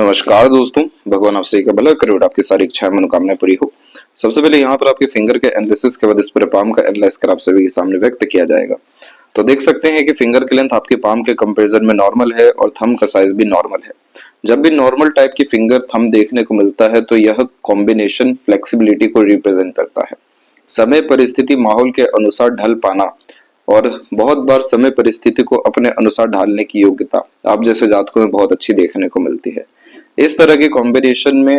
नमस्कार दोस्तों, भगवान आपसे का भला करे और आपकी सारी इच्छाएं मनोकामनाएं पूरी हो। सबसे पहले यहाँ पर आपके फिंगर के एनालिसिस के बाद इस पूरे पाम का एनालाइज कर आप सभी के सामने व्यक्त किया जाएगा। तो देख सकते हैं कि फिंगर की लेंथ आपके पाम के कंपैरिजन में नॉर्मल है और थंब का साइज भी नॉर्मल है। जब भी नॉर्मल टाइप की फिंगर थंब देखने को मिलता है तो यह कॉम्बिनेशन फ्लेक्सिबिलिटी को रिप्रेजेंट करता है। समय परिस्थिति माहौल के अनुसार ढल पाना और बहुत बार समय परिस्थिति को अपने अनुसार ढालने की योग्यता आप जैसे जातकों में बहुत अच्छी देखने को मिलती है। इस तरह के कॉम्बिनेशन में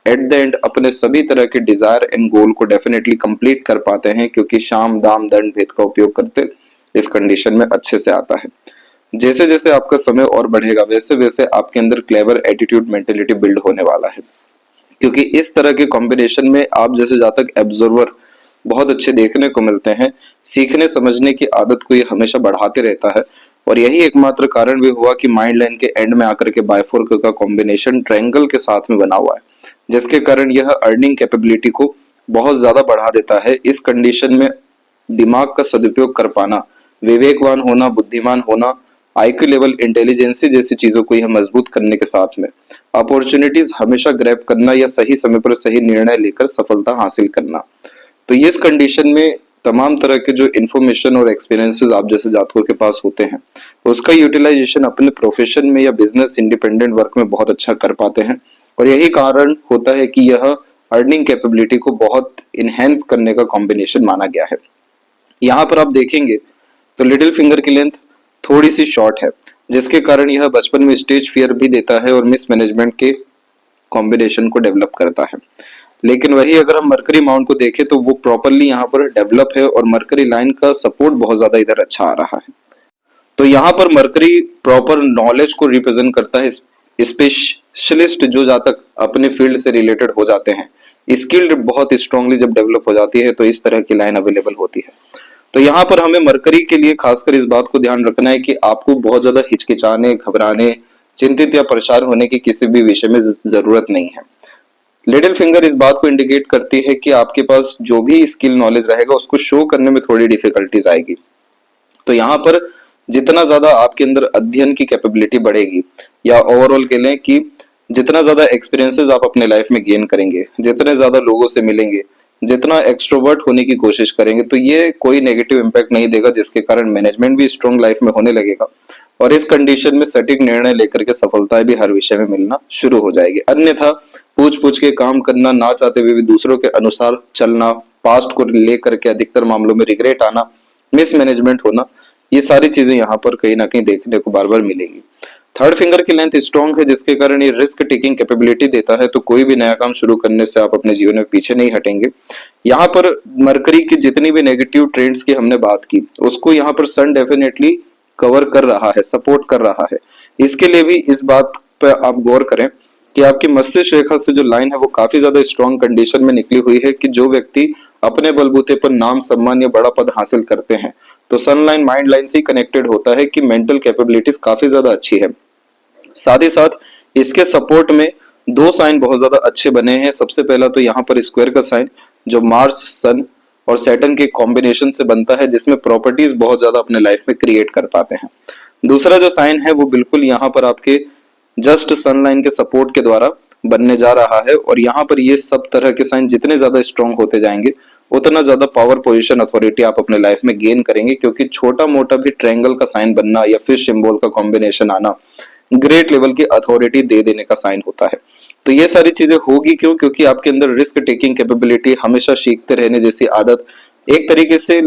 एट द एंड अपने सभी तरह के डिजायर एंड गोल को डेफिनेटली कंप्लीट कर पाते हैं, क्योंकि शाम दाम दंड भेद का उपयोग करते इस कंडीशन में अच्छे से आता है। जैसे जैसे आपका समय और बढ़ेगा वैसे वैसे आपके अंदर क्लेवर एटीट्यूड मेंटेलिटी बिल्ड होने वाला है, क्योंकि इस तरह के कॉम्बिनेशन में आप जैसे जातक एब्जर्वर बहुत अच्छे देखने को मिलते हैं। सीखने समझने की आदत को ये हमेशा बढ़ाते रहता है और यही एकमात्र कारण भी हुआ कि माइंड लाइन के एंड में आकर के बाइफोर्क का कॉम्बिनेशन ट्रायंगल के साथ में बना हुआ है, जिसके कारण यह अर्निंग कैपेबिलिटी को बहुत ज्यादा बढ़ा देता है। इस कंडीशन में दिमाग का सदुपयोग कर पाना, विवेकवान होना, बुद्धिमान होना, आईक्यू लेवल, इंटेलिजेंसी जैसी चीजों को यह मजबूत करने के साथ में अपॉर्चुनिटीज हमेशा ग्रैब करना या सही समय पर सही निर्णय लेकर सफलता हासिल करना। तो इस कंडीशन में तमाम तरह के जो इन्फॉर्मेशन और एक्सपीरियंसेस आप जैसे जातकों के पास होते हैं उसका यूटिलाइजेशन अपने प्रोफेशन में या बिजनेस इंडिपेंडेंट वर्क में बहुत अच्छा कर पाते हैं और यही कारण होता है कि यह अर्निंग कैपेबिलिटी को बहुत इनहेंस करने का कॉम्बिनेशन माना गया है। यहाँ पर आप देखेंगे तो लिटिल फिंगर की लेंथ थोड़ी सी शॉर्ट है, जिसके कारण यह बचपन में स्टेज फियर भी देता है और मिसमैनेजमेंट के कॉम्बिनेशन को डेवलप करता है। लेकिन वही अगर हम मरकरी माउंट को देखें तो वो प्रॉपरली यहाँ पर डेवलप है और मरकरी लाइन का सपोर्ट बहुत ज्यादा इधर अच्छा आ रहा है। तो यहाँ पर मरकरी प्रॉपर नॉलेज को रिप्रेजेंट करता है। स्पेशलिस्ट जो जातक अपने फील्ड से रिलेटेड हो जाते हैं, स्किल्ड बहुत स्ट्रांगली जब डेवलप हो जाती है तो इस तरह की लाइन अवेलेबल होती है। तो यहाँ पर हमें मरकरी के लिए खासकर इस बात को ध्यान रखना है कि आपको बहुत ज्यादा हिचकिचाने, घबराने, चिंतित या परेशान होने की किसी भी विषय में जरूरत नहीं है। लिटिल फिंगर इस बात को इंडिकेट करती है कि आपके पास जो भी स्किल नॉलेज रहेगा उसको शो करने में थोड़ी डिफिकल्टीज आएगी। तो यहाँ पर जितना ज्यादा आपके अंदर अध्ययन की कैपेबिलिटी बढ़ेगी या ओवरऑल कह लें कि जितना ज्यादा एक्सपीरियंसेस आप अपने लाइफ में गेन करेंगे, जितने ज्यादा लोगों से मिलेंगे, जितना एक्सट्रोवर्ट होने की कोशिश करेंगे, तो ये कोई नेगेटिव इम्पैक्ट नहीं देगा, जिसके कारण मैनेजमेंट भी स्ट्रॉन्ग लाइफ में होने लगेगा और इस कंडीशन में सटीक निर्णय लेकर के सफलताएं भी हर विषय में मिलना शुरू हो जाएगी। अन्यथा पूछ पूछ के काम करना, ना चाहते हुए भी दूसरों के अनुसार चलना, पास्ट को लेकर के अधिकतर मामलों में रिग्रेट आना, मिसमैनेजमेंट होना, ये सारी चीजें यहाँ पर कहीं ना कहीं देखने को बार बार मिलेगी। थर्ड फिंगर की लेंथ स्ट्रॉन्ग है, जिसके कारण ये रिस्क टेकिंग कैपेबिलिटी देता है, तो कोई भी नया काम शुरू करने से आप अपने जीवन में पीछे नहीं हटेंगे। यहाँ पर मरकरी की जितनी भी नेगेटिव ट्रेंड्स की हमने बात की उसको यहाँ पर सन डेफिनेटली कवर कर रहा है, सपोर्ट कर रहा है। इसके लिए भी इस बात पर आप गौर करें कि आपकी मस्तिष्क रेखा से जो लाइन है वो काफी ज्यादा स्ट्रॉन्ग कंडीशन में निकली हुई है कि जो व्यक्ति अपने बलबूते पर नाम, सम्मान या बड़ा पद हासिल करते हैं तो सन लाइन माइंड लाइन से कनेक्टेड होता है कि मेंटल कैपेबिलिटीज काफी ज्यादा अच्छी है। साथ ही साथ इसके सपोर्ट में दो साइन बहुत ज्यादा अच्छे बने हैं। सबसे पहला तो यहाँ पर स्क्वायर का साइन जो मार्स, सन और सैटर्न के कॉम्बिनेशन से बनता है, जिसमें प्रॉपर्टीज बहुत ज्यादा अपने लाइफ में क्रिएट कर पाते हैं। दूसरा जो साइन है वो बिल्कुल यहाँ पर आपके जस्ट सनलाइन के सपोर्ट के द्वारा बनने जा रहा है और यहाँ पर ये सब तरह के साइन जितने ज्यादा स्ट्रॉन्ग होते जाएंगे उतना ज्यादा पावर, पोजीशन, अथॉरिटी आप अपने लाइफ में गेन करेंगे, क्योंकि छोटा मोटा भी ट्रायंगल का साइन बनना या फिर सिंबल का कॉम्बिनेशन आना ग्रेट लेवल की अथॉरिटी दे देने का साइन होता है। तो ये सारी चीजें होगी क्यों? क्योंकि आपके अंदर रिस्क टेकिंग कैपेबिलिटी, हमेशा सीखते रहने जैसी आदत, एक तरीके से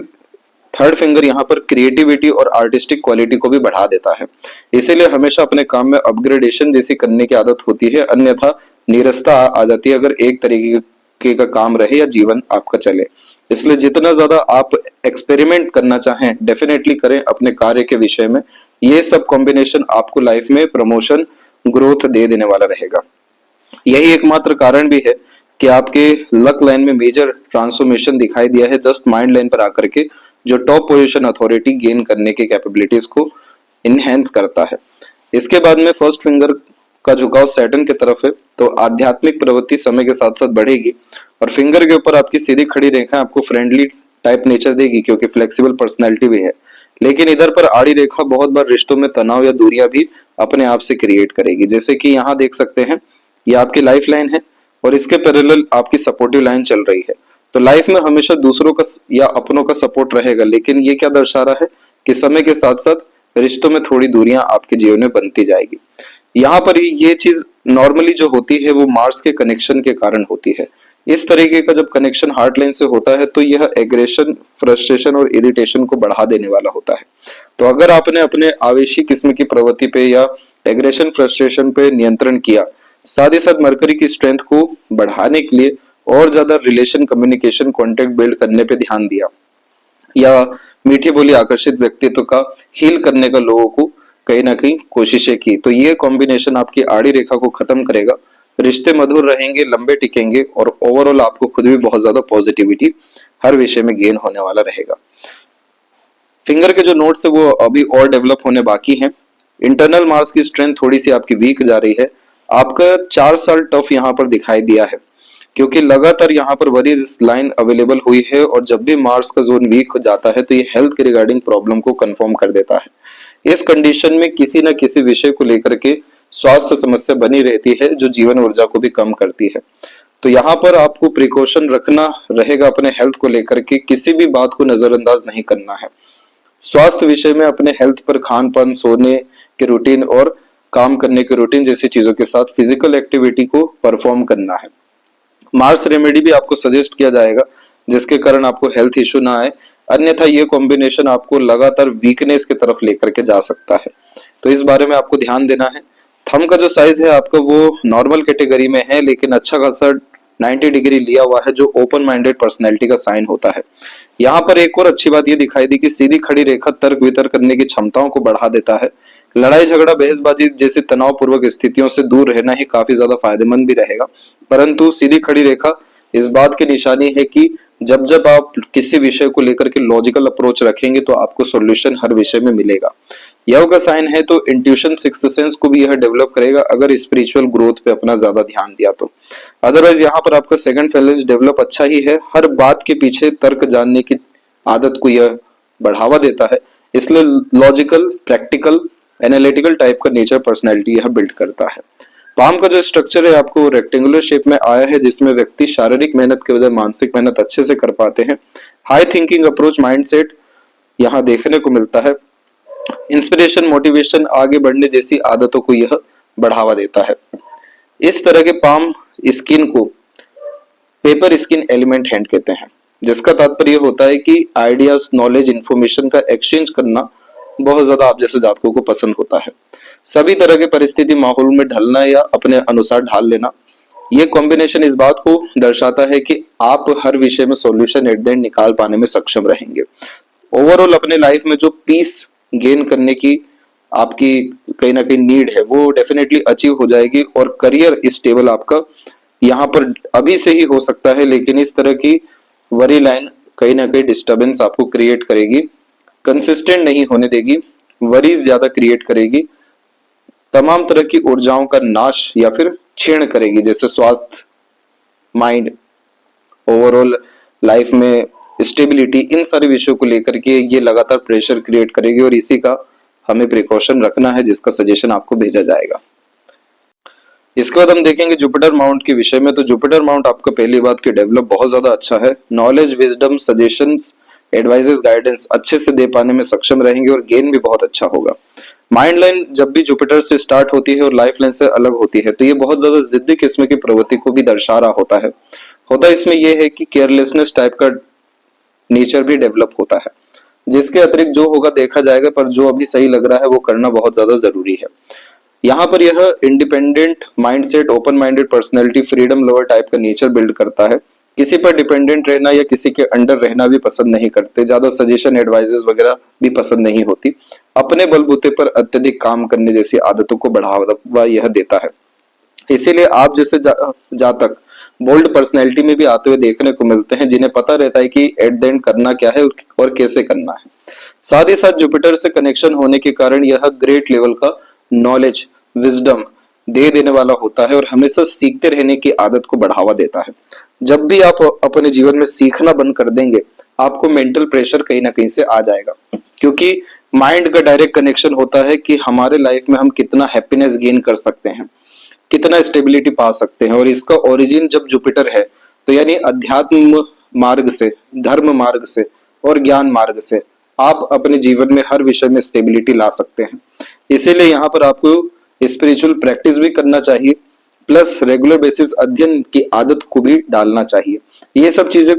थर्ड फिंगर यहाँ पर क्रिएटिविटी और आर्टिस्टिक क्वालिटी को भी बढ़ा देता है। इसीलिए हमेशा अपने काम में अपग्रेडेशन जैसी करने की आदत होती है, अन्यथा निरस्ता आ जाती है अगर एक तरीके का काम रहे या जीवन आपका चले। इसलिए जितना ज्यादा आप एक्सपेरिमेंट करना चाहें डेफिनेटली करें अपने कार्य के विषय में। ये सब कॉम्बिनेशन आपको लाइफ में प्रमोशन, ग्रोथ दे देने वाला रहेगा। यही एकमात्र कारण भी है कि आपके लक लाइन में मेजर ट्रांसफॉर्मेशन दिखाई दिया है जस्ट माइंड लाइन पर आकर के, जो टॉप पोजीशन अथॉरिटी गेन करने की कैपेबिलिटीज को इनहेंस करता है। इसके बाद में फर्स्ट फिंगर का झुकाव सैटर्न की तरफ है, तो आध्यात्मिक प्रवृत्ति समय के साथ साथ बढ़ेगी और फिंगर के ऊपर आपकी सीधी खड़ी रेखा आपको फ्रेंडली टाइप नेचर देगी, क्योंकि फ्लेक्सिबल पर्सनैलिटी भी है। लेकिन इधर पर आड़ी रेखा बहुत बार रिश्तों में तनाव या दूरियां भी अपने आप से क्रिएट करेगी। जैसे कि यहाँ देख सकते हैं, ये आपकी लाइफ लाइन है और इसके पैरेलल आपकी सपोर्टिव लाइन चल रही है। तो लाइफ में हमेशा दूसरों का या अपनों का सपोर्ट रहेगा, लेकिन ये क्या दर्शा रहा है कि समय के साथ साथ रिश्तों में थोड़ी दूरियां आपके जीवन में बनती जाएगी। यहाँ पर ये चीज नॉर्मली जो होती है वो मार्स के कनेक्शन के कारण होती है। इस तरीके का जब कनेक्शन हार्ट लाइन से होता है तो यह एग्रेशन, फ्रस्ट्रेशन और इरिटेशन को बढ़ा देने वाला होता है। तो अगर आपने अपने आवेशी किस्म की प्रवृत्ति पे या एग्रेशन, फ्रस्ट्रेशन पे नियंत्रण किया, साथ ही साथ मरकरी की स्ट्रेंथ को बढ़ाने के लिए और ज्यादा रिलेशन, कम्युनिकेशन, कॉन्टेक्ट बिल्ड करने पे ध्यान दिया, या मीठी बोली आकर्षित व्यक्तित्व का हील करने का लोगों को कहीं ना कहीं कोशिशें की, तो ये कॉम्बिनेशन आपकी आड़ी रेखा को खत्म करेगा। रिश्ते मधुर रहेंगे, लंबे टिकेंगे और ओवरऑल आपको खुद भी बहुत ज्यादा पॉजिटिविटी हर विषय में गेन होने वाला रहेगा। फिंगर के जो नोट्स है वो अभी और डेवलप होने बाकी हैं। इंटरनल मार्स की स्ट्रेंथ थोड़ी सी आपकी वीक जा रही है। आपका 4 साल टफ यहाँ पर दिखाई दिया है, क्योंकि लगातार यहाँ पर वरीज लाइन अवेलेबल हुई है और जब भी मार्स का जोन वीक हो जाता है तो ये हेल्थ के रिगार्डिंग प्रॉब्लम को कंफर्म कर देता है। इस कंडीशन में किसी न किसी विषय को लेकर के स्वास्थ्य समस्या बनी रहती है जो जीवन ऊर्जा को भी कम करती है। तो यहाँ पर आपको प्रिकॉशन रखना रहेगा अपने हेल्थ को लेकर के, किसी भी बात को नजरअंदाज नहीं करना है। स्वास्थ्य विषय में अपने हेल्थ पर खान पान, सोने के रूटीन और काम करने के रूटीन जैसी चीजों के साथ फिजिकल एक्टिविटी को परफॉर्म करना है। मार्स रेमेडी भी आपको सजेस्ट किया जाएगा जिसके कारण आपको हेल्थ इश्यू ना आए, अन्यथा ये कॉम्बिनेशन आपको लगातार वीकनेस की तरफ लेकर के जा सकता है। तो इस बारे में आपको ध्यान देना है। थंब का जो साइज है आपका वो नॉर्मल कैटेगरी में है, लेकिन अच्छा खासा 90 डिग्री लिया हुआ है, जो ओपन माइंडेड पर्सनैलिटी का साइन होता है। यहाँ पर एक और अच्छी बात ये दिखाई दी कि सीधी खड़ी रेखा तर्क वितर्क करने की क्षमताओं को बढ़ा देता है। लड़ाई झगड़ा, बहसबाजी जैसी तनावपूर्वक स्थितियों से दूर रहना ही काफी ज्यादा फायदेमंद भी रहेगा। परंतु सीधी खड़ी रेखा इस बात की निशानी है कि जब जब आप किसी विषय को लेकर के लॉजिकल अप्रोच रखेंगे तो आपको सॉल्यूशन हर विषय में मिलेगा। यह का साइन है तो इंट्यूशन, सिक्स्थ सेंस को भी यह डेवलप करेगा अगर स्पिरिचुअल ग्रोथ पे अपना ज्यादा ध्यान दिया तो। अदरवाइज यहाँ पर आपका सेकंड फैलेंज डेवलप अच्छा ही है, हर बात के पीछे तर्क जानने की आदत को यह बढ़ावा देता है, इसलिए लॉजिकल, प्रैक्टिकल, एनालिटिकल टाइप का नेचर पर्सनैलिटी यह बिल्ड करता है। पाम का जो स्ट्रक्चर है आपको रेक्टेंगुलर शेप में आया है, जिसमें व्यक्ति शारीरिक मेहनत के बजाय मानसिक मेहनत अच्छे से कर पाते हैं। हाई थिंकिंग अप्रोच, माइंडसेट यहाँ देखने को मिलता है। इंस्पिरेशन, मोटिवेशन, आगे बढ़ने जैसी आदतों को यह बढ़ावा देता है। इस तरह के पाम स्किन को पेपर स्किन एलिमेंट हैंड कहते हैं, जिसका तात्पर्य होता है कि आइडियाज, नॉलेज, इंफॉर्मेशन का एक्सचेंज करना बहुत ज्यादा आप जैसे जातकों को पसंद होता है। सभी तरह के परिस्थिति, माहौल में ढलना या अपने अनुसार ढाल लेना, ये कॉम्बिनेशन इस बात को दर्शाता है कि आप हर विषय में सॉल्यूशन एट द एंड निकाल पाने में सक्षम रहेंगे। ओवरऑल अपने लाइफ में जो पीस गेन करने की आपकी कहीं ना कहीं नीड है वो डेफिनेटली अचीव हो जाएगी, और करियर स्टेबल आपका यहाँ पर अभी से ही हो सकता है, लेकिन इस तरह की वरी लाइन कहीं ना कहीं डिस्टर्बेंस आपको क्रिएट करेगी, कंसिस्टेंट नहीं होने देगी, वरीज ज्यादा क्रिएट करेगी, तमाम तरह की ऊर्जाओं का नाश या फिर क्षीण करेगी, जैसे स्वास्थ्य, माइंड, ओवरऑल लाइफ में स्टेबिलिटी, इन सारे विषयों को लेकर के ये लगातार प्रेशर क्रिएट करेगी, और इसी का हमें प्रिकॉशन रखना है, जिसका सजेशन आपको भेजा जाएगा। इसके बाद हम देखेंगे जुपिटर माउंट के विषय में। तो जुपिटर माउंट आपका पहली बात की डेवलप बहुत ज्यादा अच्छा है, knowledge, wisdom, suggestions, advises, guidance अच्छे से दे पाने में सक्षम रहेंगे और गेन भी बहुत अच्छा होगा। माइंड लाइन जब भी जुपिटर से स्टार्ट होती है और लाइफ लाइन से अलग होती है तो ये बहुत ज्यादा जिद्दी किस्म की प्रवृत्ति को भी दर्शा रहा होता है। इसमें यह है कि केयरलेसनेस टाइप का नेचर भी डेवलप होता है, जिसके अतिरिक्त जो होगा देखा जाएगा, पर जो अभी सही लग रहा है वो करना बहुत ज्यादा जरूरी है। यहाँ पर यह independent mindset, open minded personality, freedom lover type का नेचर बिल्ड करता है। किसी पर डिपेंडेंट रहना या किसी के अंडर रहना भी पसंद नहीं करते, ज्यादा सजेशन, एडवाइजेस वगैरह भी पसंद नहीं होती। अपने बलबूते पर अत्यधिक काम करने जैसी आदतों को बढ़ावा यह देता है। इसीलिए आप जैसे जातक बोल्ड पर्सनैलिटी में भी आते हुए देखने को मिलते हैं, जिन्हें पता रहता है कि एट द एंड करना क्या है और कैसे करना है। साथ ही साथ जुपिटर से कनेक्शन होने के कारण यह ग्रेट लेवल का नॉलेज, विजडम दे देने वाला होता है और हमेशा सीखते रहने की आदत को बढ़ावा देता है। जब भी आप अपने जीवन में सीखना बंद कर देंगे, आपको मेंटल प्रेशर कहीं ना कहीं से आ जाएगा, क्योंकि माइंड का डायरेक्ट कनेक्शन होता है कि हमारे लाइफ में हम कितना हैप्पीनेस गेन कर सकते हैं, कितना स्टेबिलिटी पा सकते हैं। और इसका ओरिजिन जब जुपिटर है, तो यानी अध्यात्म मार्ग से, धर्म मार्ग से और ज्ञान मार्ग से आप अपने जीवन में हर विषय में स्टेबिलिटी ला सकते हैं। इसीलिए यहाँ पर आपको स्पिरिचुअल प्रैक्टिस भी करना चाहिए, प्लस रेगुलर बेसिस अध्ययन की आदत को भी डालना चाहिए। ये सब चीजें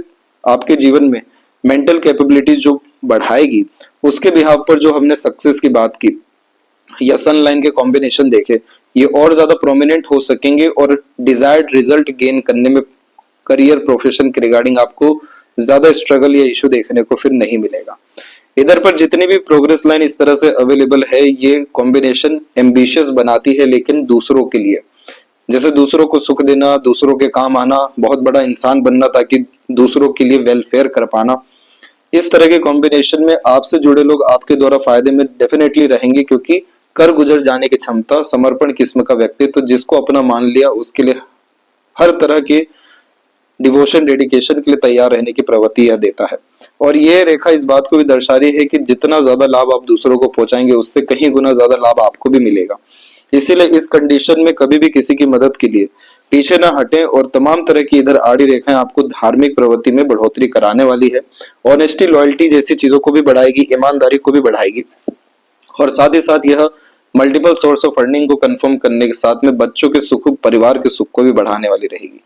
आपके जीवन में मेंटल कैपेबिलिटीज जो बढ़ाएगी, उसके बिहाव पर जो हमने सक्सेस की बात की या सन लाइन के कॉम्बिनेशन देखे, ये और ज्यादा प्रोमिनेंट हो सकेंगे और डिजायर्ड रिजल्ट गेन करने में करियर प्रोफेशन के रिगार्डिंग आपको ज्यादा स्ट्रगल या इशू देखने को फिर नहीं मिलेगा। इधर पर जितनी भी प्रोग्रेस लाइन इस तरह से अवेलेबल है, ये कॉम्बिनेशन एम्बिशियस बनाती है, लेकिन दूसरों के लिए, जैसे दूसरों को सुख देना, दूसरों के काम आना, बहुत बड़ा इंसान बनना ताकि दूसरों के लिए वेलफेयर कर पाना, इस तरह के कॉम्बिनेशन में आपसे जुड़े लोग आपके द्वारा फायदे में डेफिनेटली रहेंगे, क्योंकि कर गुजर जाने की क्षमता, समर्पण किस्म का व्यक्ति तो जिसको अपना मान लिया, उसके लिए हर तरह के डिवोशन डेडिकेशन के लिए तैयार रहने की प्रवृत्ति यह देता है। और ये रेखा इस बात को भी दर्शा रही है कि जितना ज्यादा लाभ आप दूसरों को पहुंचाएंगे, उससे कहीं गुना ज्यादा लाभ आपको भी मिलेगा। इसीलिए इस कंडीशन में कभी भी किसी की मदद के लिए पीछे ना हटें। और तमाम तरह की इधर आड़ी रेखाएं आपको धार्मिक प्रवृत्ति में बढ़ोतरी कराने वाली है, ऑनेस्टी, लॉयल्टी जैसी चीजों को भी बढ़ाएगी, ईमानदारी को भी बढ़ाएगी, और साथ ही साथ यह मल्टीपल सोर्स ऑफ अर्निंग को कंफर्म करने के साथ में बच्चों के सुख, परिवार के सुख को भी बढ़ाने वाली रहेगी।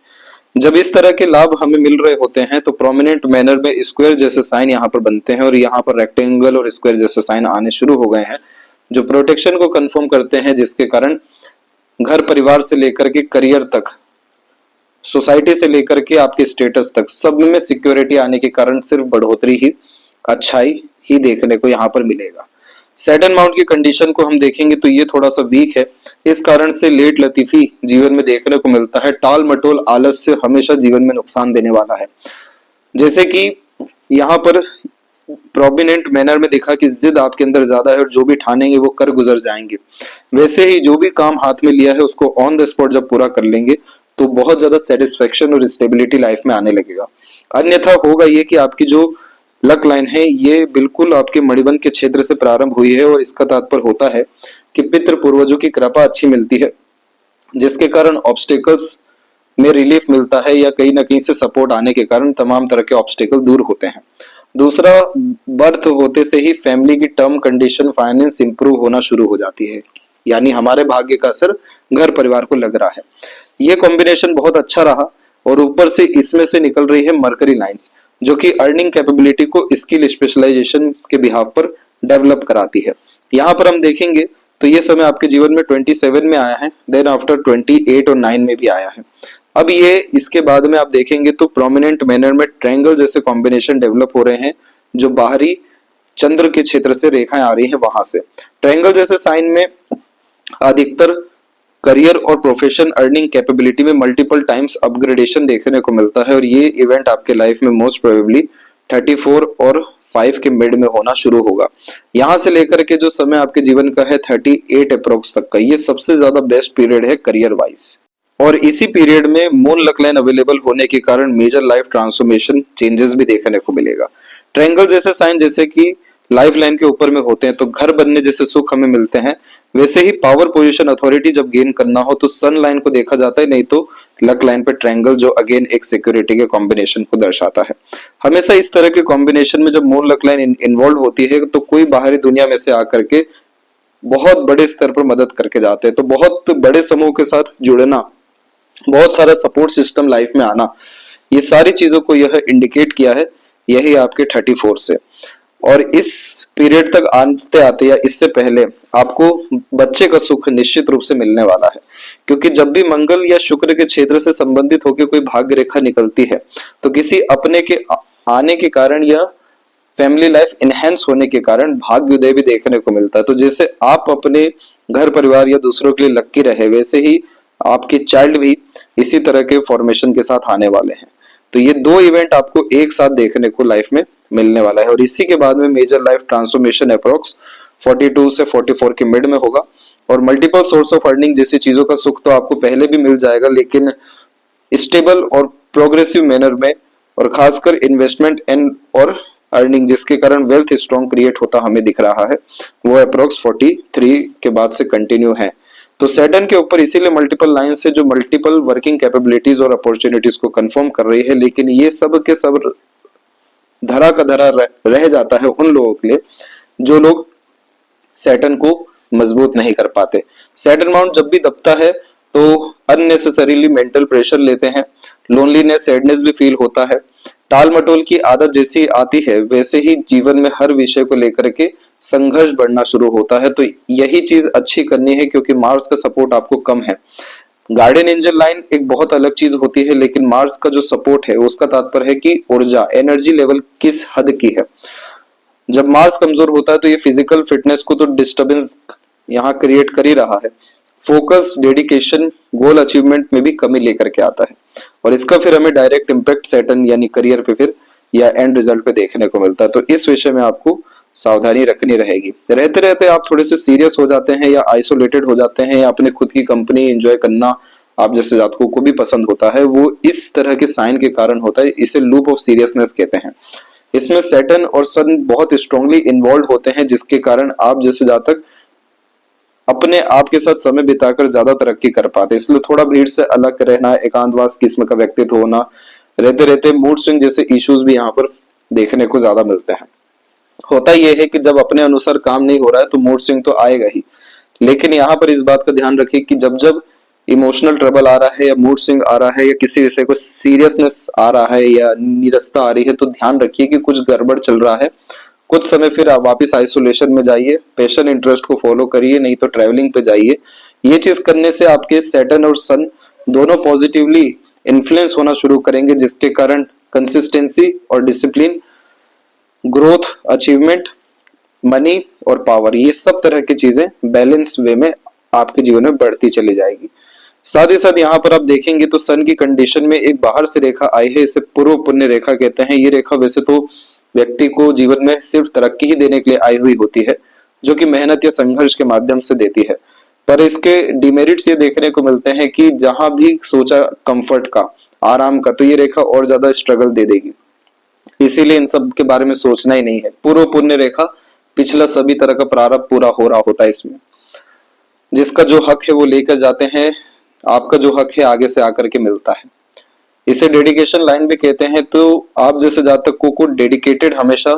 जब इस तरह के लाभ हमें मिल रहे होते हैं तो प्रोमिनेंट मैनर में स्क्वायर जैसे साइन यहाँ पर बनते हैं, और यहाँ पर रेक्टेंगल और स्क्वायर जैसे साइन आने शुरू हो गए हैं, जो प्रोटेक्शन को कंफर्म करते हैं, जिसके कारण घर परिवार से लेकर के करियर तक, सोसाइटी से लेकर के आपके स्टेटस तक, सब में सिक्योरिटी आने के कारण सिर्फ बढ़ोतरी ही, अच्छाई ही देखने को यहाँ पर मिलेगा। सैटर्न माउंट की कंडीशन को हम देखेंगे तो ये थोड़ा सा वीक है, इस कारण से लेट लतीफी जीवन में देखने को मिलता है। टाल मटोल आलस्य हमेशा जीवन में नुकसान देने वाला है। जैसे कि यहाँ पर प्रोमिनेंट मैनर में देखा कि जिद आपके अंदर ज्यादा है और जो भी ठानेंगे वो कर गुजर जाएंगे, वैसे ही जो भी काम हाथ में लिया है उसको ऑन द स्पॉट जब पूरा कर लेंगे तो बहुत ज्यादा सेटिस्फेक्शन और स्टेबिलिटी लाइफ में आने लगेगा। अन्यथा होगा ये कि आपकी जो लक लाइन है ये बिल्कुल आपके मणिबंध के क्षेत्र से प्रारंभ हुई है, और इसका तात्पर्य होता है कि पितृ पूर्वजों की कृपा अच्छी मिलती है, जिसके कारण ऑब्स्टेकल्स में रिलीफ मिलता है, या कहीं ना कहीं से सपोर्ट आने के कारण तमाम तरह के ऑब्स्टेकल दूर होते हैं। दूसरा, बर्थ होते से ही फैमिली की टर्म कंडीशन, फाइनेंस इंप्रूव होना शुरू हो जाती है, यानी हमारे भाग्य का असर घर परिवार को लग रहा है। ये कॉम्बिनेशन बहुत अच्छा रहा, और ऊपर से इसमें से निकल रही है मरकरी लाइंस, जो कि अर्निंग कैपेबिलिटी को स्किल स्पेशलाइजेशन के बिहाव पर डेवलप कराती है। यहाँ पर हम देखेंगे तो ये समय आपके जीवन में 27 में आया है, देन आफ्टर 28 और 9 में भी आया है। अब ये इसके बाद में आप देखेंगे तो प्रोमिनेंट मैनर में ट्रायंगल जैसे कॉम्बिनेशन डेवलप हो रहे हैं, जो बाहरी चंद्र के क्षेत्र से रेखाएं आ रही हैं वहां से। ट्रायंगल जैसे साइन में अधिकतर करियर और प्रोफेशन अर्निंग कैपेबिलिटी में मल्टीपल टाइम्स अपग्रेडेशन देखने को मिलता है, और ये इवेंट आपके लाइफ में मोस्ट प्रोबेबली 34 और 5 के मिड में होना शुरू होगा। यहाँ से लेकर के जो समय आपके जीवन का है 38 अप्रोक्स तक का, ये सबसे ज्यादा बेस्ट पीरियड है करियर वाइज। और इसी पीरियड में मून लक लाइन अवेलेबल होने के कारण मेजर लाइफ ट्रांसफॉर्मेशन चेंजेस भी देखने को मिलेगा। ट्रायंगल जैसे साइन जैसे कि लाइफ लाइन के ऊपर में होते हैं तो घर बनने जैसे सुख हमें मिलते हैं, वैसे ही पावर पोजीशन अथॉरिटी जब गेन करना हो तो सन लाइन को देखा जाता है, नहीं तो लक लाइन पे ट्रायंगल, जो अगेन एक सिक्योरिटी के कॉम्बिनेशन को दर्शाता है। हमेशा इस तरह के कॉम्बिनेशन में जब मून लक लाइन इन्वॉल्व होती है तो कोई बाहरी दुनिया में से आकर के बहुत बड़े स्तर पर मदद करके जाते हैं। तो बहुत बड़े समूह के साथ जुड़ना, बहुत सारा सपोर्ट सिस्टम लाइफ में आना, ये सारी चीजों को यह इंडिकेट किया है यही आपके 34 से। और इस पीरियड तक आते आते या इससे पहले आपको बच्चे का सुख निश्चित रूप से मिलने वाला है, क्योंकि जब भी मंगल या शुक्र के क्षेत्र से संबंधित होकर कोई भाग्य रेखा निकलती है तो किसी अपने के आने के कारण या फैमिली लाइफ इनहेंस होने के कारण भाग्योदय भी देखने को मिलता है। तो जैसे आप अपने घर परिवार या दूसरों के लिए लक्की रहे, वैसे ही आपके चाइल्ड भी इसी तरह के फॉर्मेशन के साथ आने वाले हैं। तो ये दो इवेंट आपको एक साथ देखने को लाइफ में मिलने वाला है, और इसी के बाद में मेजर लाइफ ट्रांसफॉर्मेशन अप्रोक्स 42 से 44 के मिड में होगा। और मल्टीपल सोर्स ऑफ अर्निंग जैसी चीजों का सुख तो आपको पहले भी मिल जाएगा, लेकिन स्टेबल और प्रोग्रेसिव मैनर में और खासकर इन्वेस्टमेंट एंड और अर्निंग, जिसके कारण वेल्थ स्ट्रॉन्ग क्रिएट होता हमें दिख रहा है, वो अप्रोक्स 43 के बाद से कंटिन्यू है। तो सैटर्न के ऊपर इसीलिए मल्टीपल लाइंस है जो मल्टीपल वर्किंग कैपेबिलिटीज और अपॉर्चुनिटीज को कंफर्म कर रही है, लेकिन ये सब के सब धरा का धरा रह जाता है उन लोगों के लिए जो लोग सैटर्न को मजबूत नहीं कर पाते। सैटर्न माउंट जब भी दबता है तो अननेसेसरीली मेंटल प्रेशर लेते हैं, लोनलीनेस सैडनेस भी फील होता है, टाल मटोल की आदत जैसी आती है वैसे ही जीवन में हर विषय को लेकर के संघर्ष बढ़ना शुरू होता है। तो यही चीज अच्छी करनी है क्योंकि मार्स का सपोर्ट आपको कम है। गार्डियन एंजल लाइन एक बहुत अलग चीज होती है, लेकिन मार्स का जो सपोर्ट है उसका तात्पर्य है कि ऊर्जा एनर्जी लेवल किस हद की है। जब मार्स कमजोर होता है तो ये फिजिकल फिटनेस को तो डिस्टरबेंस यहाँ क्रिएट कर ही रहा है, फोकस डेडिकेशन गोल अचीवमेंट में भी कमी लेकर के आता है, और इसका फिर हमें डायरेक्ट इम्पैक्ट सैटर्न यानी करियर पे फिर या एंड रिजल्ट पे देखने को मिलता है। तो इस विषय में आपको सावधानी रखनी रहेगी। रहते रहते आप थोड़े से सीरियस हो जाते हैं या आइसोलेटेड हो जाते हैं या अपने खुद की कंपनी एंजॉय करना आप जैसे जातकों को भी पसंद होता है, वो इस तरह के साइन के कारण होता है। इसे लूप ऑफ सीरियसनेस कहते हैं। इसमें सैटर्न और सन बहुत स्ट्रांगली इन्वॉल्व होते हैं, जिसके कारण आप जैसे जातक अपने आप के साथ समय बिताकर ज्यादा तरक्की कर पाते। इसलिए थोड़ा भीड़ से अलग रहना, एकांतवास किस्म का व्यक्तित्व होना, रहते रहते मूड स्विंग जैसे इश्यूज भी यहाँ पर देखने को ज्यादा मिलते हैं। होता यह है कि जब अपने अनुसार काम नहीं हो रहा है तो मूड स्विंग तो आएगा ही, लेकिन यहाँ पर इस बात का ध्यान रखिए कि जब जब इमोशनल ट्रबल आ रहा है या मूड स्विंग आ रहा है या किसी विषय को सीरियसनेस आ रहा है या नीरसता आ रही है, तो ध्यान रखिए कि कुछ गड़बड़ चल रहा है। कुछ समय फिर आप वापस आइसोलेशन में जाइए, पैशन इंटरेस्ट को फॉलो करिए, नहीं तो ट्रैवलिंग पे जाइए। ये चीज करने से आपके सैटर्न और सन दोनों पॉजिटिवली इन्फ्लुएंस होना शुरू करेंगे, जिसके कारण कंसिस्टेंसी और डिसिप्लिन, ग्रोथ, अचीवमेंट, मनी और पावर, ये सब तरह की चीजें बैलेंस वे में आपके जीवन में बढ़ती चली जाएगी। साथ ही साथ यहाँ पर आप देखेंगे तो सन की कंडीशन में एक बाहर से रेखा आई है, इसे पूर्व पुण्य रेखा कहते हैं। ये रेखा वैसे तो व्यक्ति को जीवन में सिर्फ तरक्की ही देने के लिए आई हुई होती है, जो कि मेहनत या संघर्ष के माध्यम से देती है, पर इसके डिमेरिट्स ये देखने को मिलते हैं कि जहां भी सोचा कंफर्ट का, आराम का, तो ये रेखा और ज्यादा स्ट्रगल दे देगी। इसीलिए इन सब के बारे में सोचना ही नहीं है। पूर्व पुण्य रेखा पिछला सभी तरह का प्रारब्ध पूरा हो रहा होता है इसमें, जिसका जो हक है वो लेकर जाते हैं, आपका जो हक है आगे से आकर के मिलता है। इसे डेडिकेशन लाइन भी कहते हैं। तो आप जैसे जातकों को डेडिकेटेड हमेशा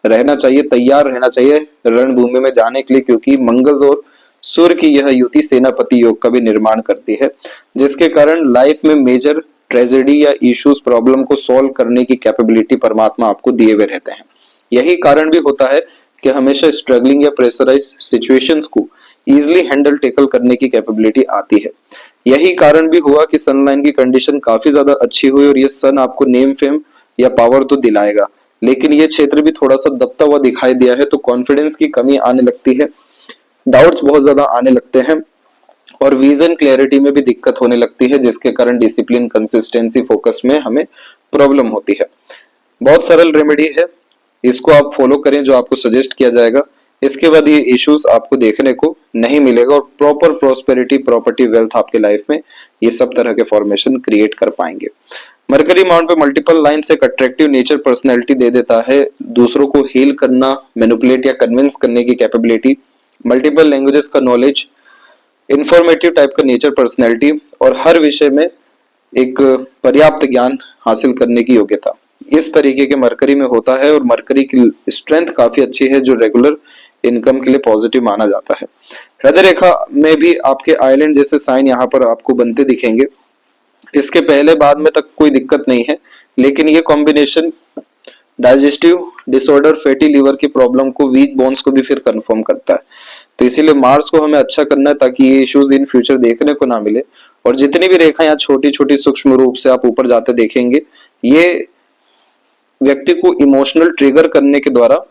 रहना चाहिए, तैयार रहना चाहिए रणभूमि में जाने के लिए, क्योंकि मंगल और सूर्य की यह युति सेनापति योग का भी निर्माण करती है, जिसके कारण लाइफ में मेजर ट्रेजेडी या इश्यूज प्रॉब्लम को सॉल्व करने की कैपेबिलिटी परमात्मा आपको दिए हुए रहते हैं। यही कारण भी होता है कि हमेशा स्ट्रगलिंग या प्रेशराइज सिचुएशंस को इजिली हैंडल टेकल करने की कैपेबिलिटी आती है। यही कारण भी हुआ कि सन लाइन की कंडीशन काफी ज्यादा अच्छी हुई, और ये सन आपको नेम फेम या पावर तो दिलाएगा, लेकिन ये क्षेत्र भी थोड़ा सा दबता हुआ दिखाई दिया है, तो कॉन्फिडेंस की कमी आने लगती है, डाउट्स बहुत ज्यादा आने लगते हैं, और विजन क्लैरिटी में भी दिक्कत होने लगती है, जिसके कारण डिसिप्लिन, कंसिस्टेंसी, फोकस में हमें प्रॉब्लम होती है। बहुत सरल रेमेडी है, इसको आप फॉलो करें जो आपको सजेस्ट किया जाएगा। इसके बाद ये इश्यूज आपको देखने को नहीं मिलेगा, और प्रॉपर प्रोस्पेरिटी, प्रॉपर्टी, वेल्थ आपके लाइफ में ये सब तरह के फॉर्मेशन क्रिएट कर पाएंगे। मरकरी माउंट पे मल्टीपल लाइन से अट्रैक्टिव नेचर पर्सनैलिटी दे देता है, दूसरों को हील करना, मैनिपुलेट या कन्विंस करने की कैपेबिलिटी, मल्टीपल लैंग्वेजेस का नॉलेज, इंफॉर्मेटिव टाइप का नेचर पर्सनैलिटी, और हर विषय में एक पर्याप्त ज्ञान हासिल करने की योग्यता, इस तरीके के मरकरी में होता है। और मरकरी की स्ट्रेंथ काफी अच्छी है, जो रेगुलर इनकम के लिए पॉजिटिव माना जाता है। हृदय रेखा में भी आपके आइलैंड जैसे साइन यहाँ पर आपको बनते दिखेंगे। इसके पहले बाद में तक कोई दिक्कत नहीं है, लेकिन ये combination digestive disorder, fatty liver की प्रॉब्लम को, वीक बोन्स को भी फिर कंफर्म करता है। तो इसीलिए मार्स को हमें अच्छा करना है ताकि ये इश्यूज इन फ्यूचर देखने को ना मिले। और जितनी भी रेखा यहाँ छोटी छोटी सूक्ष्म रूप से आप ऊपर जाते देखेंगे, ये व्यक्ति को इमोशनल ट्रिगर करने के द्वारा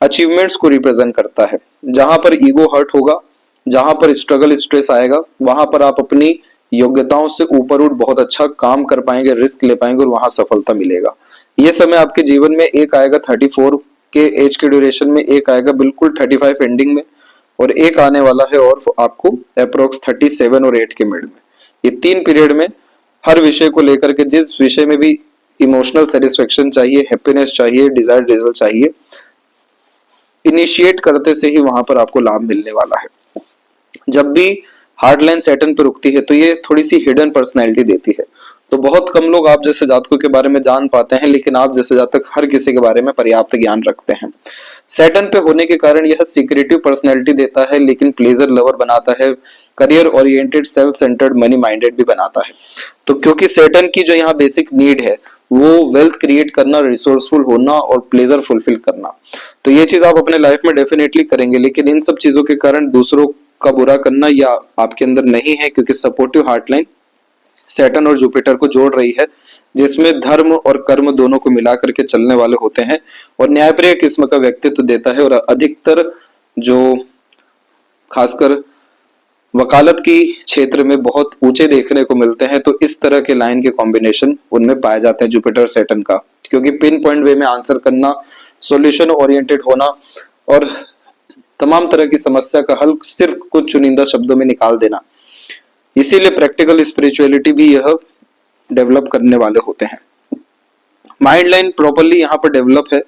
अचीवमेंट्स को रिप्रेजेंट करता है। जहां पर ईगो हर्ट होगा, जहां पर स्ट्रगल स्ट्रेस आएगा, वहां पर आप अपनी योग्यताओं से ऊपर उठ बहुत अच्छा काम कर पाएंगे, रिस्क ले पाएंगे, और वहां सफलता मिलेगा। ये समय आपके जीवन में एक आएगा 34 के एज के ड्यूरेशन में, एक आएगा बिल्कुल 35 एंडिंग में, और एक आने वाला है और आपको अप्रोक्स 37 और 8 के मिड में। ये 3 पीरियड में हर विषय को लेकर के, जिस विषय में भी इमोशनल सेटिस्फेक्शन चाहिए, हैप्पीनेस चाहिए, डिजायर्ड रिजल्ट चाहिए, इनिशिएट करते से ही वहां पर आपको लाभ मिलने वाला है। जब भी हार्ड लाइन सैटर्न पर रुकती है तो ये थोड़ी सी हिडन पर्सनैलिटी देती है। तो बहुत कम लोग आप जैसे जातकों के बारे में जान पाते हैं, लेकिन आप जैसे जातक हर किसी के बारे में पर्याप्त ज्ञान रखते हैं। सैटर्न पे होने के कारण यह सीक्रेटिव पर्सनैलिटी देता है, लेकिन प्लेजर लवर बनाता है, career oriented, self centred, money minded भी बनाता है। तो क्योंकि सैटर्न की जो यहाँ बेसिक नीड है वो वेल्थ क्रिएट करना, रिसोर्सफुल होना और प्लेजर फुलफिल करना, तो ये चीज आप अपने लाइफ में डेफिनेटली करेंगे। लेकिन इन सब चीजों के कारण दूसरों का बुरा करना या आपके अंदर नहीं है, क्योंकि सपोर्टिव हार्ट लाइन सैटर्न और जुपिटर को जोड़ रही है, जिसमें धर्म और कर्म दोनों को मिला करके चलने वाले होते हैं और न्यायप्रिय किस्म का व्यक्तित्व देता है। और अधिकतर जो खासकर वकालत की क्षेत्र में बहुत ऊंचे देखने को मिलते हैं, तो इस तरह के लाइन के कॉम्बिनेशन उनमें पाए जाते हैं जुपिटर सैटर्न का, क्योंकि पिन पॉइंट वे में आंसर करना, सॉल्यूशन ओरिएंटेड होना और तमाम तरह की समस्या का हल सिर्फ कुछ चुनिंदा शब्दों में निकाल देना, इसीलिए प्रैक्टिकल स्पिरिचुअलिटी भी यह डेवलप करने वाले होते हैं। माइंड लाइन प्रॉपरली यहाँ पर डेवलप है,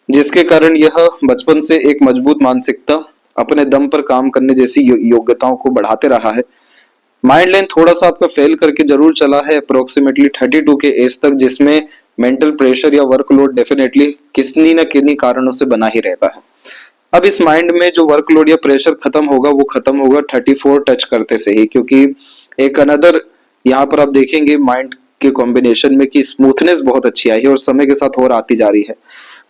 जिसके कारण यह बचपन से एक मजबूत मानसिकता, अपने दम पर काम करने जैसी योग्यताओं को बढ़ाते रहा है। माइंड लाइन थोड़ा सा आपका फेल करके जरूर चला है अप्रोक्सीमेटली 32 के एज तक, जिसमें मेंटल प्रेशर या वर्कलोड डेफिनेटली किसी न किन्हीं कारणों से बना ही रहता है। अब इस माइंड में जो वर्कलोड या प्रेशर खत्म होगा वो खत्म होगा 34 टच करते से ही, क्योंकि एक अनदर यहाँ पर आप देखेंगे माइंड के कॉम्बिनेशन में कि स्मूथनेस बहुत अच्छी आई है और समय के साथ और आती जा रही है।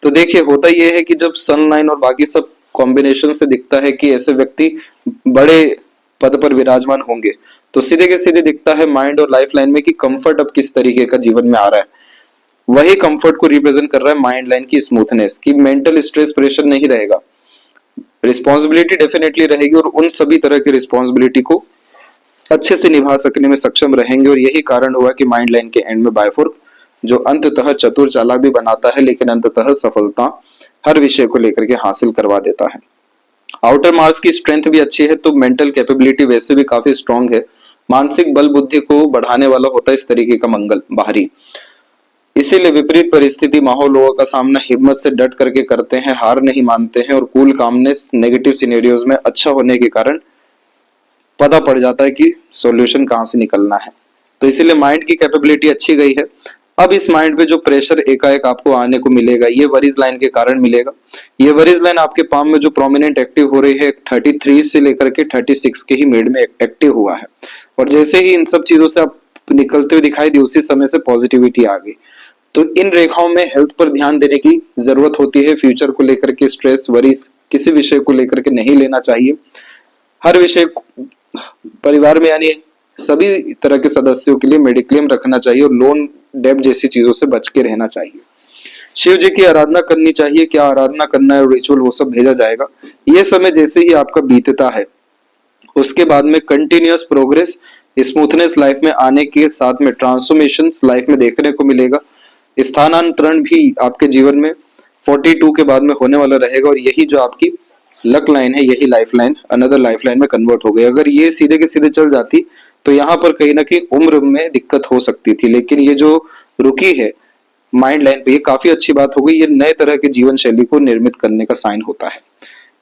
तो देखिए होता यह है कि जब सन लाइन और बाकी सब कॉम्बिनेशन से दिखता है कि ऐसे व्यक्ति बड़े पद पर विराजमान होंगे, तो सीधे के सीधे दिखता है माइंड और लाइफ लाइन में कि कंफर्ट अब किस तरीके का जीवन में आ रहा है। वही कंफर्ट को रिप्रेजेंट कर रहा है माइंड लाइन की स्मूथनेस, की मेंटल स्ट्रेस प्रेशर नहीं रहेगा, रिस्पॉन्सिबिलिटी डेफिनेटली रहेगी और उन सभी तरह की रिस्पॉन्सिबिलिटी को अच्छे से निभा सकने में सक्षम रहेंगे। और यही कारण हुआ कि माइंड लाइन के एंड में बायफोर्क, जो अंततः चतुर चालाक भी बनाता है, लेकिन अंततः सफलता हर विषय को लेकर के हासिल करवा देता है। आउटर मार्स की स्ट्रेंथ भी अच्छी है, तो मेंटल कैपेबिलिटी वैसे भी काफी स्ट्रांग है। मानसिक बल बुद्धि को बढ़ाने वाला होता है इस तरीके का मंगल बाहरी, इसीलिए विपरीत परिस्थिति माहौलों का सामना हिम्मत से डट करके करते हैं, हार नहीं मानते हैं और कूल कामनेस नेगेटिव सिनेरियोज में अच्छा होने के कारण पता पड़ जाता है कि सॉल्यूशन कहां से निकलना है। तो इसीलिए माइंड की कैपेबिलिटी अच्छी गई है। अब इस माइंड पे जो प्रेशर एकाएक आपको आने को मिलेगा, ये वरीज लाइन के कारण मिलेगा। ये वरीज लाइन आपके पाम में जो प्रोमिनेंट एक्टिव हो रही है 33 से लेकर के 36 के ही मिड में एक्टिव हुआ है, और जैसे ही इन सब चीजों से आप निकलते हुए दिखाई दी उसी समय से पॉजिटिविटी आ गई। तो इन रेखाओं में हेल्थ पर ध्यान देने की जरूरत होती है। फ्यूचर को लेकर के स्ट्रेस वरीज किसी विषय को लेकर के नहीं लेना चाहिए। हर विषय परिवार में यानी सभी तरह के सदस्यों के लिए मेडिक्लेम रखना चाहिए और लोन डेब्ट जैसी चीजों से बच के रहना चाहिए। शिव जी की आराधना करनी चाहिए, क्या आराधना करना है, रिचुअल वो सब भेजा जाएगा। ये समय जैसे ही आपका बीतता है उसके बाद में कंटिन्यूअस प्रोग्रेस, स्मूथनेस लाइफ में आने के साथ में ट्रांसफॉर्मेशन लाइफ में देखने को मिलेगा। स्थानांतरण भी आपके जीवन में 42 के बाद में होने वाला रहेगा, और यही जो आपकी लक लाइन है यही life line another life line में कन्वर्ट हो गई। अगर ये सीधे के सीधे चल जाती तो यहाँ पर कहीं ना कहीं उम्र में दिक्कत हो सकती थी, लेकिन ये जो रुकी है माइंड लाइन पे ये काफी अच्छी बात हो गई। ये नए तरह के जीवन शैली को निर्मित करने का साइन होता है।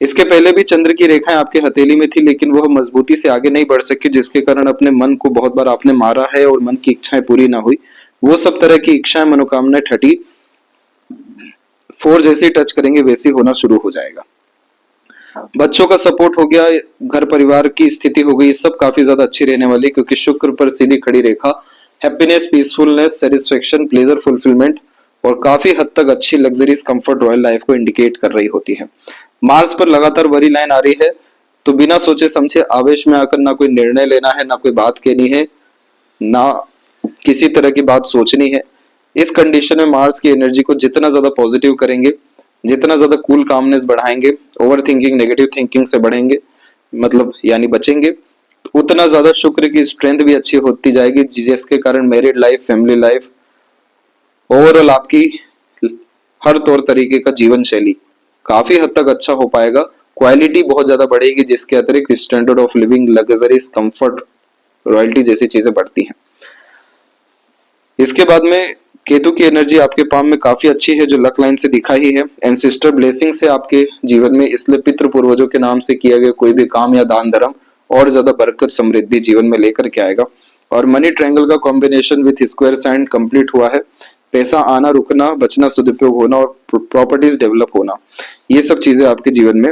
इसके पहले भी चंद्र की रेखाएं आपके हथेली में थी, लेकिन वह मजबूती से आगे नहीं बढ़ सकी, जिसके कारण अपने मन को बहुत बार आपने मारा है और मन की इच्छाएं पूरी ना हुई। वो सब तरह की इच्छाएं मनोकामनाएं 34 जैसे टच करेंगे वैसी होना शुरू हो जाएगा। बच्चों का सपोर्ट हो गया, घर परिवार की स्थिति हो गई, सब काफी ज्यादा अच्छी रहने वाली, क्योंकि शुक्र पर सीधी खड़ी रेखा happiness, peacefulness, satisfaction, pleasure, fulfilment और काफी हद तक अच्छी लग्जरीज, कंफर्ट, रॉयल लाइफ को इंडिकेट कर रही होती है। मार्स पर लगातार वरी लाइन आ रही है, तो बिना सोचे समझे आवेश में आकर ना कोई निर्णय लेना है, ना कोई बात कहनी है, ना किसी तरह की बात सोचनी है। इस कंडीशन में मार्स की एनर्जी को जितना ज्यादा पॉजिटिव करेंगे, जितना ज्यादा कूल कामनेस बढ़ाएंगे, ओवर थिंकिंग नेगेटिव थिंकिंग से बढ़ेंगे मतलब यानी बचेंगे, तो उतना ज्यादा शुक्र की स्ट्रेंथ भी अच्छी होती जाएगी, जिसके कारण married life, family life, overall आपकी हर तौर तरीके का जीवन शैली काफी हद तक अच्छा हो पाएगा। क्वालिटी बहुत ज्यादा बढ़ेगी, जिसके अतिरिक्त standard of living, luxuries, comfort, royalty जैसी चीजें बढ़ती हैं। इसके बाद में केतु की एनर्जी आपके पाम में काफी अच्छी है, जो लक लाइन से दिखा ही है। एंसेस्टर ब्लेसिंग से आपके जीवन में, इसलिए पितृ पूर्वजों के नाम से किया गया कोई भी काम या दान धर्म और ज्यादा बरकत समृद्धि जीवन में लेकर के आएगा। और मनी ट्रायंगल का combination with square sine complete हुआ है। पैसा आना, रुकना, बचना, सदुपयोग होना और प्रॉपर्टीज डेवलप होना, ये सब चीजें आपके जीवन में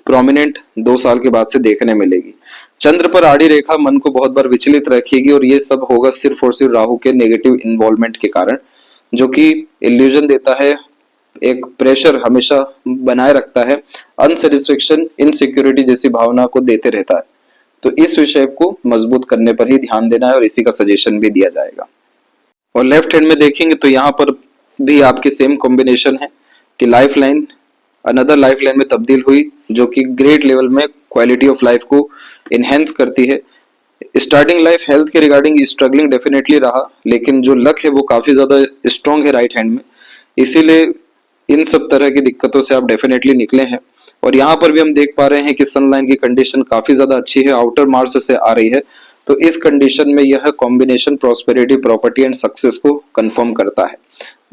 प्रोमिनेंट 2 साल के बाद से देखने मिलेगी। चंद्र पर आड़ी रेखा मन को बहुत बार विचलित रखेगी और ये सब होगा सिर्फ और सिर्फ राहु के नेगेटिव इन्वॉल्वमेंट के कारण, जो कि इल्यूजन देता है, एक प्रेशर हमेशा बनाए रखता है, अनसेटिस्फेक्शन, इनसिक्योरिटी जैसी भावना को देते रहता है। तो इस विषय को मजबूत करने पर ही ध्यान देना है और इसी का सजेशन भी दिया जाएगा। और लेफ्ट हैंड में देखेंगे तो यहाँ पर भी आपके सेम कॉम्बिनेशन है कि life line another life line में तब्दील हुई, जो कि ग्रेट लेवल में क्वालिटी ऑफ लाइफ को इनहेंस करती है। स्टार्टिंग लाइफ हेल्थ के रिगार्डिंग स्ट्रगलिंग डेफिनेटली रहा, लेकिन जो लक है वो काफी ज्यादा स्ट्रॉन्ग है राइट हैंड में, इसीलिए इन सब तरह की दिक्कतों से आप डेफिनेटली निकले हैं। और यहाँ पर भी हम देख पा रहे हैं कि सन लाइन की कंडीशन काफी ज्यादा अच्छी है, आउटर मार्स से आ रही है, तो इस कंडीशन में यह combination prosperity, property and success को कंफर्म करता है।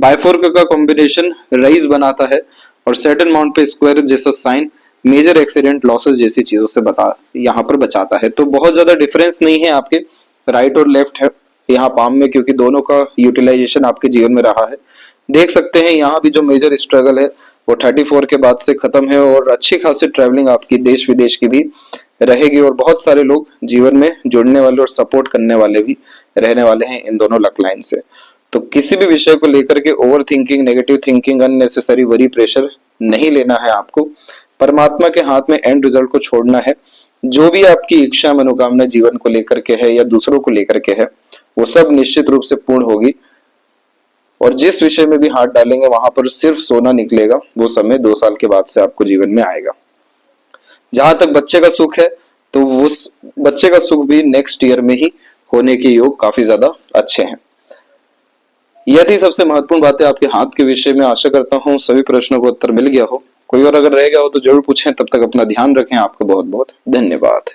बायफोर्क का कॉम्बिनेशन राइज बनाता है और सैटर्न माउंट पे स्क्वायर जैसा साइन मेजर एक्सीडेंट, लॉसेस जैसी चीजों से यहाँ पर बचाता है। तो बहुत ज्यादा डिफरेंस नहीं है आपके राइट और लेफ्ट है यहाँ पाम में, क्योंकि दोनों का यूटिलाइजेशन आपके जीवन में रहा है। देख सकते हैं यहाँ भी जो मेजर स्ट्रगल है वो 34 के बाद से खत्म है और अच्छी खासी ट्रैवलिंग आपकी देश विदेश की भी रहेगी और बहुत सारे लोग जीवन में जुड़ने वाले और सपोर्ट करने वाले भी रहने वाले हैं इन दोनों लक लाइन से। तो किसी भी विषय को लेकर के over thinking, negative thinking, unnecessary worry, pressure नहीं लेना है आपको। परमात्मा के हाथ में एंड रिजल्ट को छोड़ना है। जो भी आपकी इच्छा, मनोकामना जीवन को लेकर के है या दूसरों को लेकर के है, वो सब निश्चित रूप से पूर्ण होगी। और जिस विषय में भी हाथ डालेंगे वहां पर सिर्फ सोना निकलेगा। वो समय 2 साल के बाद से आपको जीवन में आएगा। जहां तक बच्चे का सुख है, तो उस बच्चे का सुख भी नेक्स्ट ईयर में ही होने के योग काफी ज्यादा अच्छे हैं। यह थी सबसे महत्वपूर्ण बातें आपके हाथ के विषय में। आशा करता हूँ सभी प्रश्नों का उत्तर मिल गया हो। कोई और अगर रह गया हो तो जरूर पूछें। तब तक अपना ध्यान रखें। आपको बहुत बहुत धन्यवाद।